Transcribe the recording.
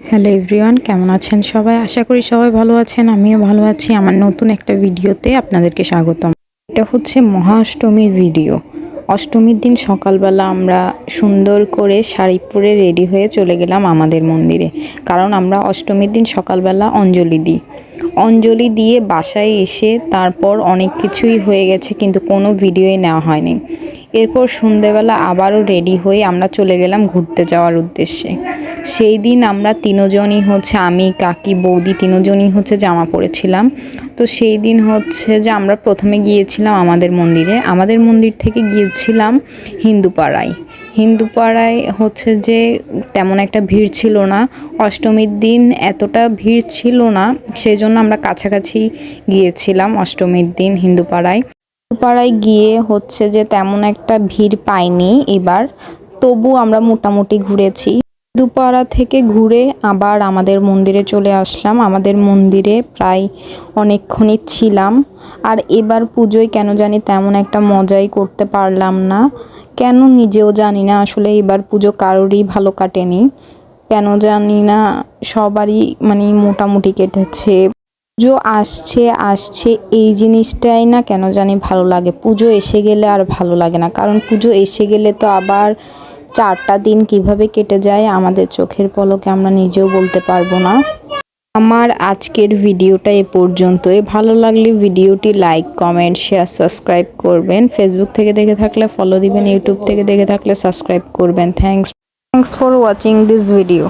Hello everyone, কেমন আছেন সবাই? আশা করি সবাই ভালো আছেন। আমিও ভালো আছি। আমার নতুন একটা ভিডিওতে আপনাদেরকে স্বাগতম। এটা হচ্ছে মহা অষ্টমীর ভিডিও। অষ্টমীর দিন সকালবেলা আমরা সুন্দর করে শাড়ি পরে রেডি হয়ে চলে গেলাম আমাদের মন্দিরে, কারণ আমরা অষ্টমীর দিন সকালবেলা অঞ্জলি দিই। অঞ্জলি দিয়ে বাসায় এসে তারপর অনেক কিছুই হয়ে গেছে, কিন্তু কোনো ভিডিওই নেওয়া হয়নি। এরপর সন্ধেবেলা আবারও রেডি হয়ে আমরা চলে গেলাম ঘুরতে যাওয়ার উদ্দেশ্যে। সেই দিন আমরা তিনজনই হচ্ছে, আমি, কাকি, বৌদি তিনজনই হচ্ছে জামা পরেছিলাম। তো সেই দিন হচ্ছে যে আমরা প্রথমে গিয়েছিলাম আমাদের মন্দিরে, আমাদের মন্দির থেকে গিয়েছিলাম হিন্দুপাড়ায়। হিন্দুপাড়ায় হচ্ছে যে তেমন একটা ভিড় ছিল না, অষ্টমীর দিন এতটা ভিড় ছিল না, সেই জন্য আমরা কাছাকাছি গিয়েছিলাম অষ্টমীর দিন হিন্দুপাড়ায়। পাড়ায় গিয়ে হচ্ছে যে তেমন একটা ভিড় পাইনি এবার, তবু আমরা মোটামুটি ঘুরেছি। দুপাড়া থেকে ঘুরে আবার আমাদের মন্দিরে চলে আসলাম। আমাদের মন্দিরে প্রায় অনেকক্ষণই ছিলাম। আর এবার পুজোয় কেন জানি তেমন একটা মজাই করতে পারলাম না, কেন নিজেও জানি না। আসলে এবার পুজো কারোরই ভালো কাটেনি, কেন জানি না, সবারই মানে মোটামুটি কেটেছে। পুজো আসছে আসছে এই জিনিসটাই না কেন জানি ভালো লাগে, পুজো এসে গেলে আর ভালো লাগে না। কারণ পুজো এসে গেলে তো আবার 4টা দিন কিভাবে কেটে যায় আমাদের চোখের পলকে আমরা নিজেও বলতে পারবো না। আমার আজকের ভিডিওটা এ পর্যন্তই। ভালো লাগলে ভিডিওটি লাইক, কমেন্ট, শেয়ার, সাবস্ক্রাইব করবেন। ফেসবুক থেকে দেখে থাকলে ফলো দিবেন, ইউটিউব থেকে দেখে থাকলে সাবস্ক্রাইব করবেন। Thanks for watching this video.